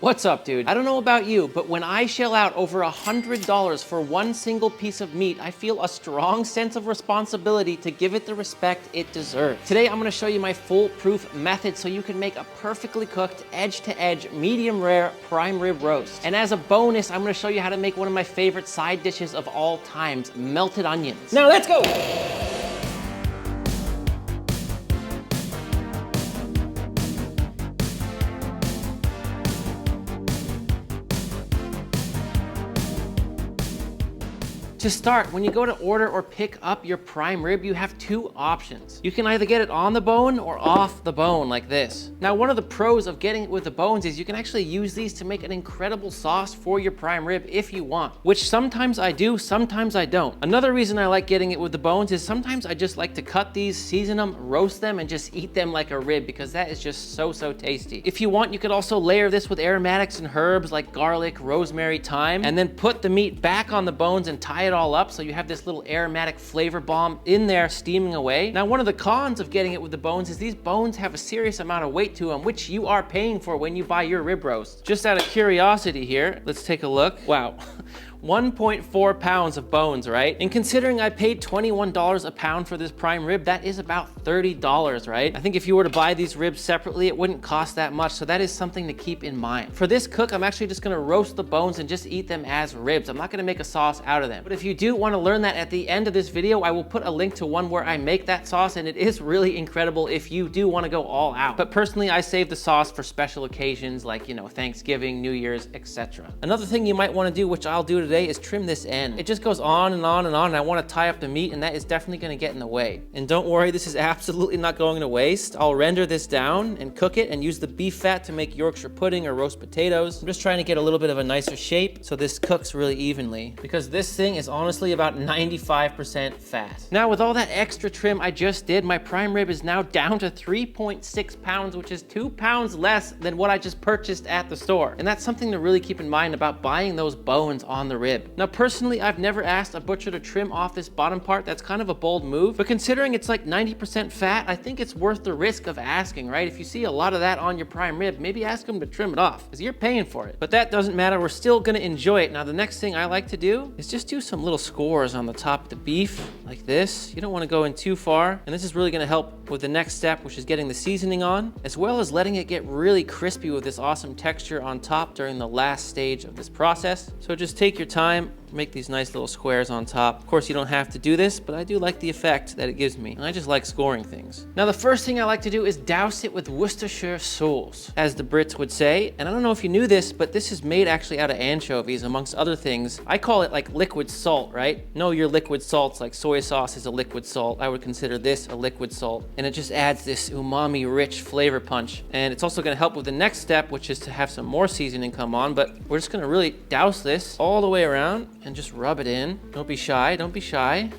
What's up, dude? I don't know about you, but when I shell out over $100 for one single piece of meat, I feel a strong sense of responsibility to give it the respect it deserves. Today, I'm gonna show you my foolproof method so you can make a perfectly cooked, edge-to-edge, medium-rare prime rib roast. And as a bonus, I'm gonna show you how to make one of my favorite side dishes of all times, melted onions. Now, let's go! To start, when you go to order or pick up your prime rib, you have two options. You can either get it on the bone or off the bone like this. Now, one of the pros of getting it with the bones is you can actually use these to make an incredible sauce for your prime rib if you want, which sometimes I do, sometimes I don't. Another reason I like getting it with the bones is sometimes I just like to cut these, season them, roast them, and just eat them like a rib because that is just so tasty. If you want, you could also layer this with aromatics and herbs like garlic, rosemary, thyme, and then put the meat back on the bones and tie it all up so you have this little aromatic flavor bomb in there steaming away. Now, one of the cons of getting it with the bones is these bones have a serious amount of weight to them, which you are paying for when you buy your rib roast. Just out of curiosity here, let's take a look. Wow. 1.4 pounds of bones, right? And considering I paid $21 a pound for this prime rib, that is about $30, right? I think if you were to buy these ribs separately, it wouldn't cost that much, so that is something to keep in mind. For this cook, I'm actually just gonna roast the bones and just eat them as ribs. I'm not gonna make a sauce out of them. But if you do wanna learn that, at the end of this video, I will put a link to one where I make that sauce, and it is really incredible if you do wanna go all out. But personally, I save the sauce for special occasions like, you know, Thanksgiving, New Year's, etc. Another thing you might wanna do, which I'll do today, is trim this end. It just goes on and on and on, and I want to tie up the meat, and that is definitely going to get in the way. And don't worry, this is absolutely not going to waste. I'll render this down and cook it and use the beef fat to make Yorkshire pudding or roast potatoes. I'm just trying to get a little bit of a nicer shape so this cooks really evenly, because this thing is honestly about 95% fat. Now, with all that extra trim I just did, my prime rib is now down to 3.6 pounds, which is 2 pounds less than what I just purchased at the store. And that's something to really keep in mind about buying those bones on the rib. Now, personally, I've never asked a butcher to trim off this bottom part. That's kind of a bold move, but considering it's like 90% fat, I think it's worth the risk of asking, right? If you see a lot of that on your prime rib, maybe ask them to trim it off, because you're paying for it. But that doesn't matter, we're still gonna enjoy it. Now, the next thing I like to do is just do some little scores on the top of the beef, like this. You don't wanna go in too far, and this is really gonna help with the next step, which is getting the seasoning on, as well as letting it get really crispy with this awesome texture on top during the last stage of this process. So just take your time, make these nice little squares on top. Of course, you don't have to do this, but I do like the effect that it gives me. And I just like scoring things. Now, the first thing I like to do is douse it with Worcestershire sauce, as the Brits would say. And I don't know if you knew this, but this is made actually out of anchovies, amongst other things. I call it like liquid salt, right? No, your liquid salts, like soy sauce is a liquid salt. I would consider this a liquid salt. And it just adds this umami-rich flavor punch. And it's also gonna help with the next step, which is to have some more seasoning come on. But we're just gonna really douse this all the way around and just rub it in. Don't be shy, don't be shy.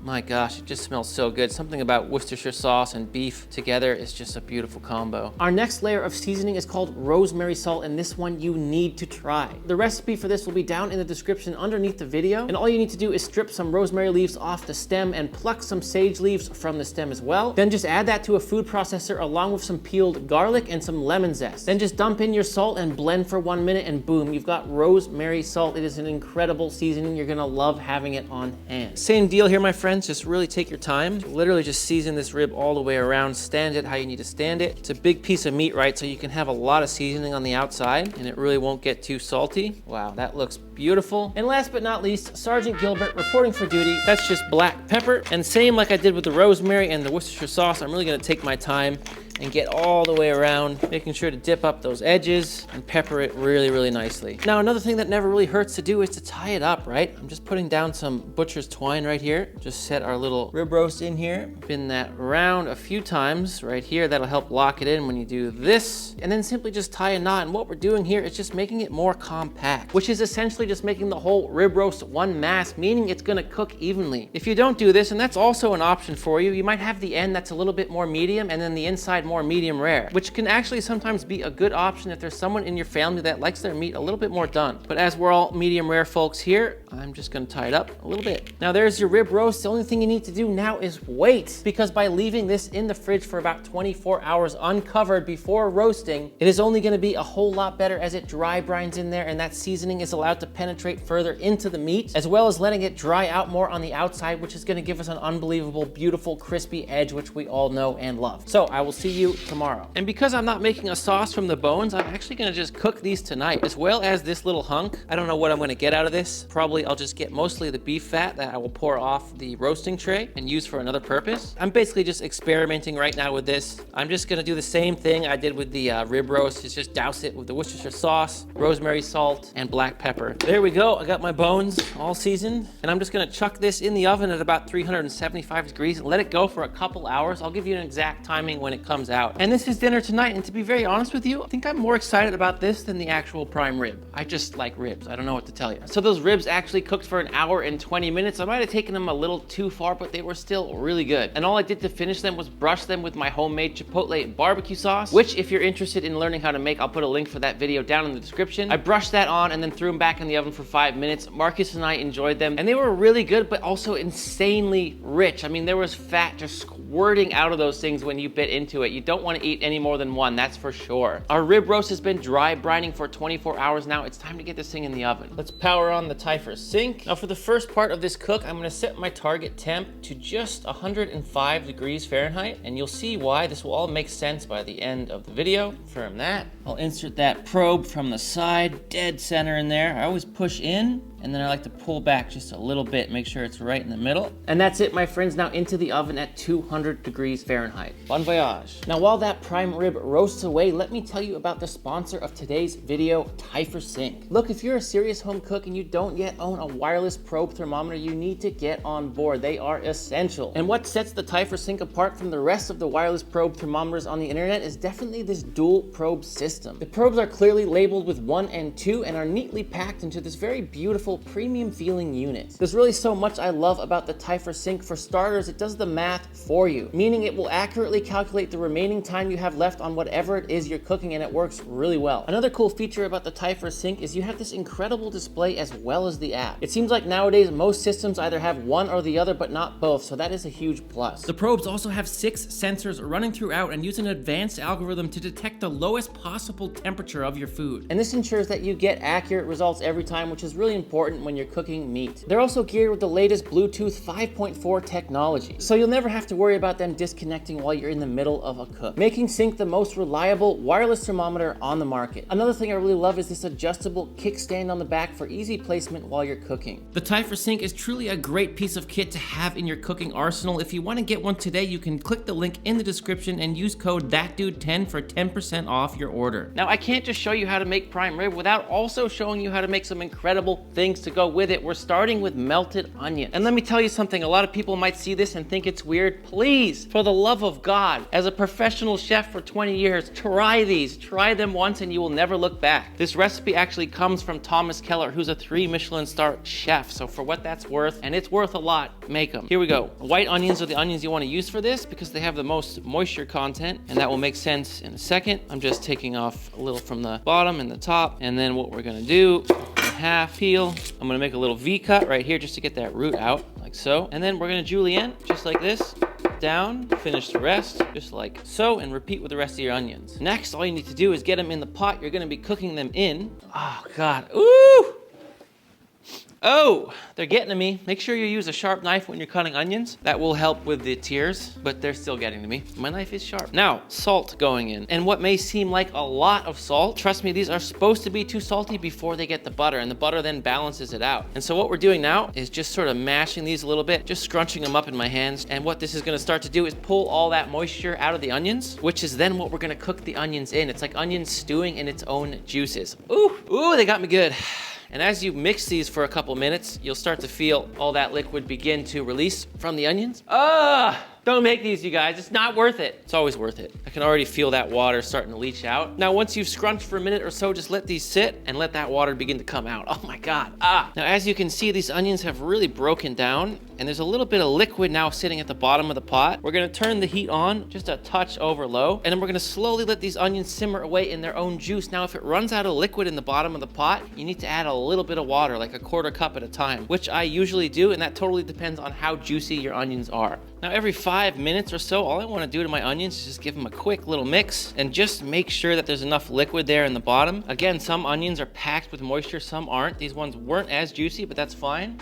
My gosh, it just smells so good. Something about Worcestershire sauce and beef together is just a beautiful combo. Our next layer of seasoning is called rosemary salt, and this one you need to try. The recipe for this will be down in the description underneath the video, and all you need to do is strip some rosemary leaves off the stem and pluck some sage leaves from the stem as well. Then just add that to a food processor along with some peeled garlic and some lemon zest. Then just dump in your salt and blend for 1 minute, and boom, you've got rosemary salt. It is an incredible seasoning. You're gonna love having it on hand. Same deal here, my friends. Just really take your time. Literally just season this rib all the way around. Stand it how you need to stand it. It's a big piece of meat, right? So you can have a lot of seasoning on the outside and it really won't get too salty. Wow, that looks beautiful. And last but not least, Sergeant Gilbert reporting for duty. That's just black pepper. And same like I did with the rosemary and the Worcestershire sauce, I'm really gonna take my time and get all the way around, making sure to dip up those edges and pepper it really nicely. Now, another thing that never really hurts to do is to tie it up, right? I'm just putting down some butcher's twine right here. Just set our little rib roast in here. Spin that around a few times right here. That'll help lock it in when you do this. And then simply just tie a knot. And what we're doing here is just making it more compact, which is essentially just making the whole rib roast one mass, meaning it's gonna cook evenly. If you don't do this, and that's also an option for you, you might have the end that's a little bit more medium and then the inside more medium rare, which can actually sometimes be a good option if there's someone in your family that likes their meat a little bit more done. But as we're all medium rare folks here, I'm just gonna tie it up a little bit. Now there's your rib roast. The only thing you need to do now is wait, because by leaving this in the fridge for about 24 hours uncovered before roasting, it is only gonna be a whole lot better as it dry brines in there, and that seasoning is allowed to penetrate further into the meat, as well as letting it dry out more on the outside, which is gonna give us an unbelievable, beautiful, crispy edge, which we all know and love. So I will see you tomorrow. And because I'm not making a sauce from the bones, I'm actually gonna just cook these tonight, as well as this little hunk. I don't know what I'm gonna get out of this. Probably I'll just get mostly the beef fat that I will pour off the roasting tray and use for another purpose. I'm basically just experimenting right now with this. I'm just gonna do the same thing I did with the rib roast, is just douse it with the Worcestershire sauce, rosemary, salt, and black pepper. There we go. I got my bones all seasoned, and I'm just gonna chuck this in the oven at about 375 degrees and let it go for a couple hours. I'll give you an exact timing when it comes out. And this is dinner tonight, and to be very honest with you, I think I'm more excited about this than the actual prime rib. I just like ribs. I don't know what to tell you. So those ribs actually cooked for an hour and 20 minutes. I might have taken them a little too far, but they were still really good. And all I did to finish them was brush them with my homemade chipotle barbecue sauce, which if you're interested in learning how to make, I'll put a link for that video down in the description. I brushed that on and then threw them back in the oven for 5 minutes. Marcus and I enjoyed them, and they were really good, but also insanely rich. I mean, there was fat just squirting out of those things when you bit into it. You don't want to eat any more than one, that's for sure. Our rib roast has been dry brining for 24 hours now. It's time to get this thing in the oven. Let's power on the TYPHUR sink. Now for the first part of this cook, I'm gonna set my target temp to just 105 degrees Fahrenheit, and you'll see why. This will all make sense by the end of the video. From that, I'll insert that probe from the side, dead center in there. I always push in, and then I like to pull back just a little bit, make sure it's right in the middle. And that's it, my friends, now into the oven at 200 degrees Fahrenheit. Bon voyage. Now while that prime rib roasts away, let me tell you about the sponsor of today's video, TYPHUR Sync. Look, if you're a serious home cook and you don't yet own a wireless probe thermometer, you need to get on board. They are essential. And what sets the TYPHUR Sync apart from the rest of the wireless probe thermometers on the internet is definitely this dual probe system. The probes are clearly labeled with 1 and 2 and are neatly packed into this very beautiful premium feeling unit. There's really so much I love about the TYPHUR Sync. For starters, it does the math for you, meaning it will accurately calculate the remaining time you have left on whatever it is you're cooking, and it works really well. Another cool feature about the TYPHUR Sync is you have this incredible display as well as the app. It seems like nowadays most systems either have one or the other, but not both, so that is a huge plus. The probes also have 6 sensors running throughout and use an advanced algorithm to detect the lowest possible temperature of your food. And this ensures that you get accurate results every time, which is really important when you're cooking meat. They're also geared with the latest Bluetooth 5.4 technology, so you'll never have to worry about them disconnecting while you're in the middle of a cook, making Sync the most reliable wireless thermometer on the market. Another thing I really love is this adjustable kickstand on the back for easy placement while you're cooking. The TYPHUR Sync is truly a great piece of kit to have in your cooking arsenal. If you want to get one today, you can click the link in the description and use code ThatDudeCanCook for 10% off your order. Now, I can't just show you how to make prime rib without also showing you how to make some incredible things to go with it. We're starting with melted onion. And let me tell you something, a lot of people might see this and think it's weird. Please, for the love of God, as a professional chef for 20 years, try these. Try them once and you will never look back. This recipe actually comes from Thomas Keller, who's a 3 Michelin star chef. So for what that's worth, and it's worth a lot, make them. Here we go. White onions are the onions you want to use for this because they have the most moisture content, and that will make sense in a second. I'm just taking off a little from the bottom and the top, and then what we're gonna do, half peel. I'm gonna make a little V cut right here just to get that root out, like so. And then we're gonna julienne, just like this, down, finish the rest, just like so, and repeat with the rest of your onions. Next, all you need to do is get them in the pot you're gonna be cooking them in. Oh God, ooh! Oh, they're getting to me. Make sure you use a sharp knife when you're cutting onions. That will help with the tears, but they're still getting to me. My knife is sharp. Now, salt going in. And what may seem like a lot of salt, trust me, these are supposed to be too salty before they get the butter, and the butter then balances it out. And so what we're doing now is just sort of mashing these a little bit, just scrunching them up in my hands. And what this is gonna start to do is pull all that moisture out of the onions, which is then what we're gonna cook the onions in. It's like onions stewing in its own juices. Ooh, they got me good. And as you mix these for a couple minutes, you'll start to feel all that liquid begin to release from the onions. Don't make these, you guys. It's not worth it. It's always worth it. I can already feel that water starting to leach out. Now, once you've scrunched for a minute or so, just let these sit and let that water begin to come out. Oh my God. Now, as you can see, these onions have really broken down. and there's a little bit of liquid now sitting at the bottom of the pot. We're gonna turn the heat on just a touch over low, and then we're gonna slowly let these onions simmer away in their own juice. Now, if it runs out of liquid in the bottom of the pot, you need to add a little bit of water, like a quarter cup at a time, which I usually do, and that totally depends on how juicy your onions are. Now, every 5 minutes or so, all I wanna do to my onions is just give them a quick little mix and just make sure that there's enough liquid there in the bottom. Again, some onions are packed with moisture, some aren't. These ones weren't as juicy, but that's fine.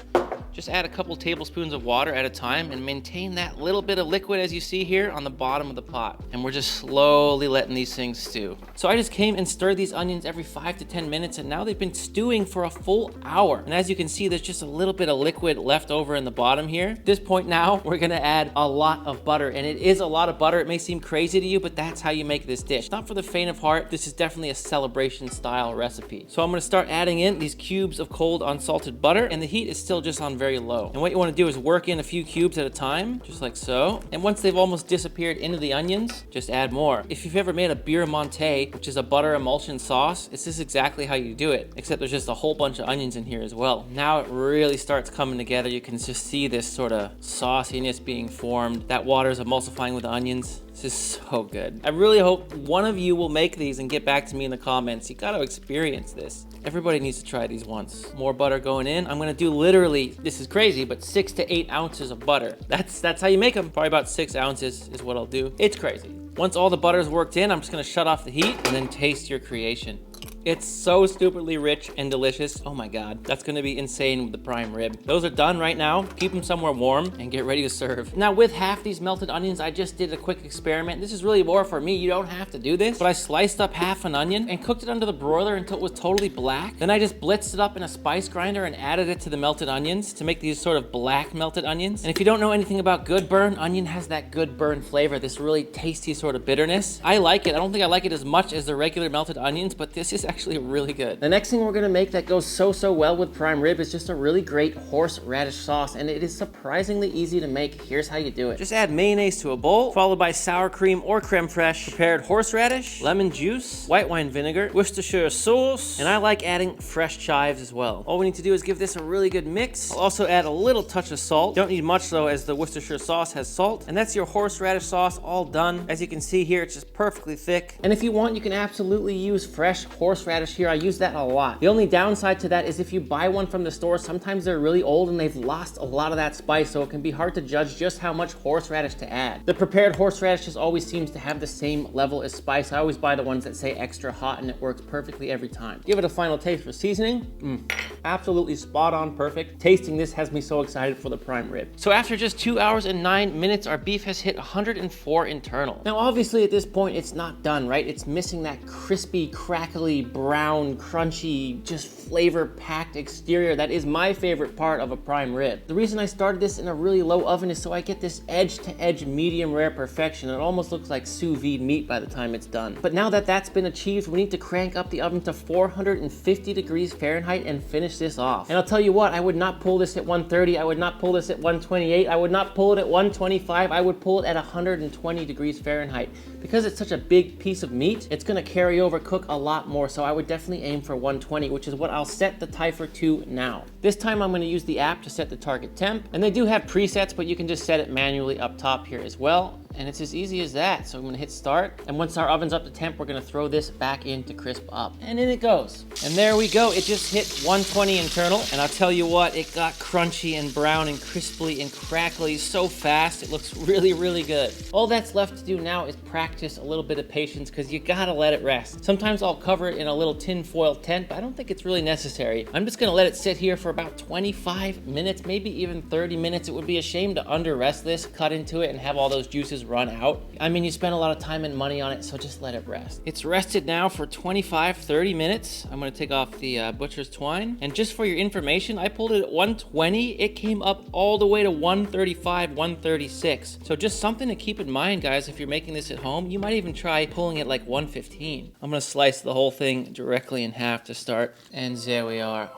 Just add a couple tablespoons of water at a time and maintain that little bit of liquid as you see here on the bottom of the pot. And we're just slowly letting these things stew. So I just came and stirred these onions every 5 to 10 minutes, and now they've been stewing for a full hour. And as you can see, there's just a little bit of liquid left over in the bottom here. At this point now, we're gonna add a lot of butter, and it is a lot of butter. It may seem crazy to you, but that's how you make this dish. Not for the faint of heart. This is definitely a celebration style recipe. So I'm gonna start adding in these cubes of cold unsalted butter, and the heat is still just on very low. And what you want to do is work in a few cubes at a time, just like so. And once they've almost disappeared into the onions, just add more. If you've ever made a beer monte, which is a butter emulsion sauce, it's just exactly how you do it, except there's just a whole bunch of onions in here as well. Now it really starts coming together. You can just see this sort of sauciness being formed. That water is emulsifying with the onions. This is so good. I really hope one of you will make these and get back to me in the comments. You gotta experience this. Everybody needs to try these once. More butter going in. I'm gonna do literally, this is crazy, but 6 to 8 ounces of butter. That's how you make them. Probably about 6 ounces is what I'll do. It's crazy. Once all the butter's worked in, I'm just gonna shut off the heat and then taste your creation. It's so stupidly rich and delicious. Oh my God, that's gonna be insane with the prime rib. Those are done right now. Keep them somewhere warm and get ready to serve. Now with half these melted onions, I just did a quick experiment. This is really more for me. You don't have to do this, but I sliced up half an onion and cooked it under the broiler until it was totally black. Then I just blitzed it up in a spice grinder and added it to the melted onions to make these sort of black melted onions. And if you don't know anything about good burn, onion has that good burn flavor, this really tasty sort of bitterness. I like it. I don't think I like it as much as the regular melted onions, but this is actually really good. The next thing we're gonna make that goes so well with prime rib is just a really great horseradish sauce, and it is surprisingly easy to make. Here's how you do it. Just add mayonnaise to a bowl, followed by sour cream or crème fraiche, prepared horseradish, lemon juice, white wine vinegar, Worcestershire sauce, and I like adding fresh chives as well. All we need to do is give this a really good mix. I'll also add a little touch of salt. Don't need much though, as the Worcestershire sauce has salt. And that's your horseradish sauce all done. As you can see here, it's just perfectly thick. And if you want, you can absolutely use fresh horseradish here. I use that a lot. The only downside to that is if you buy one from the store, sometimes they're really old and they've lost a lot of that spice, so it can be hard to judge just how much horseradish to add. The prepared horseradish just always seems to have the same level as spice. I always buy the ones that say extra hot, and it works perfectly every time. Give it a final taste for seasoning. Absolutely spot on, perfect. Tasting this has me so excited for the prime rib. So after just 2 hours and 9 minutes, our beef has hit 104 internal. Now obviously at this point it's not done, right? It's missing that crispy, crackly, brown, crunchy, just flavor-packed exterior. That is my favorite part of a prime rib. The reason I started this in a really low oven is so I get this edge-to-edge medium rare perfection. It almost looks like sous vide meat by the time it's done. But now that that's been achieved, we need to crank up the oven to 450 degrees Fahrenheit and finish this off. And I'll tell you what, I would not pull this at 130, I would not pull this at 128, I would not pull it at 125, I would pull it at 120 degrees Fahrenheit. Because it's such a big piece of meat, it's gonna carry over, cook a lot more, so I would definitely aim for 120, which is what I'll set the TYPHUR to now. This time I'm gonna use the app to set the target temp, and they do have presets, but you can just set it manually up top here as well. And it's as easy as that. So I'm gonna hit start. And once our oven's up to temp, we're gonna throw this back in to crisp up. And in it goes. And there we go. It just hit 120 internal. And I'll tell you what, it got crunchy and brown and crisply and crackly so fast. It looks really, really good. All that's left to do now is practice a little bit of patience, because you gotta let it rest. Sometimes I'll cover it in a little tin foil tent, but I don't think it's really necessary. I'm just gonna let it sit here for about 25 minutes, maybe even 30 minutes. It would be a shame to under rest this, cut into it, and have all those juices run out. I mean, you spend a lot of time and money on it, so just let it rest. It's rested now for 25-30 minutes. I'm gonna take off the butcher's twine. And just for your information, I pulled it at 120. It came up all the way to 135, 136. So just something to keep in mind, guys, if you're making this at home. You might even try pulling it like 115. I'm gonna slice the whole thing directly in half to start. And there we are.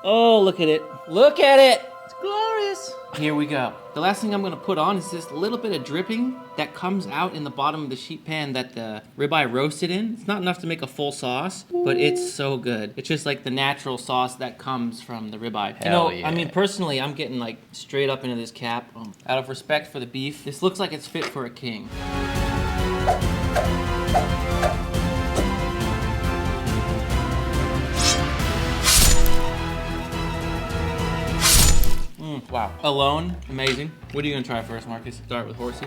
Oh, look at it. Look at it. It's glorious. Here we go. The last thing I'm gonna put on is this little bit of dripping that comes out in the bottom of the sheet pan that the ribeye roasted in. It's not enough to make a full sauce, but it's so good. It's just like the natural sauce that comes from the ribeye. Hell yeah. I mean, personally, I'm getting like straight up into this cap. Out of respect for the beef, this looks like it's fit for a king. Wow. Alone, amazing. What are you gonna try first, Marcus? Start with horsey.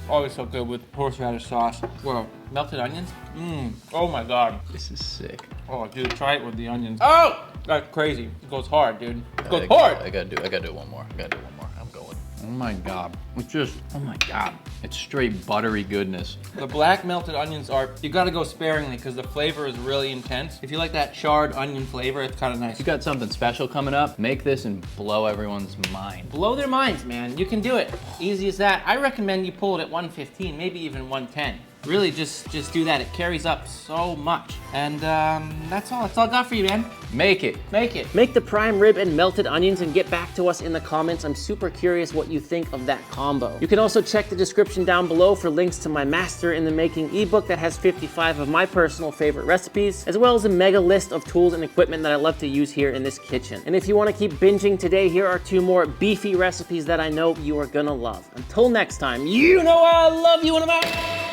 Always so good with horseradish sauce. Whoa, melted onions? Oh my God. This is sick. Oh, dude, try it with the onions. Oh, that's crazy. It goes hard, dude. It goes hard. I gotta do one more. I'm going. Oh my God. It's just, oh my God. It's straight buttery goodness. The black melted onions are, you gotta go sparingly because the flavor is really intense. If you like that charred onion flavor, it's kind of nice. You got something special coming up, make this and blow everyone's mind. Blow their minds, man. You can do it. Easy as that. I recommend you pull it at 115, maybe even 110. Really just do that. It carries up so much. And that's all I got for you, man. Make it. Make it. Make the prime rib and melted onions and get back to us in the comments. I'm super curious what you think of that combo. You can also check the description down below for links to my Master in the Making ebook that has 55 of my personal favorite recipes, as well as a mega list of tools and equipment that I love to use here in this kitchen. And if you want to keep binging today, here are 2 more beefy recipes that I know you are gonna love. Until next time, you know I love you and I'm out.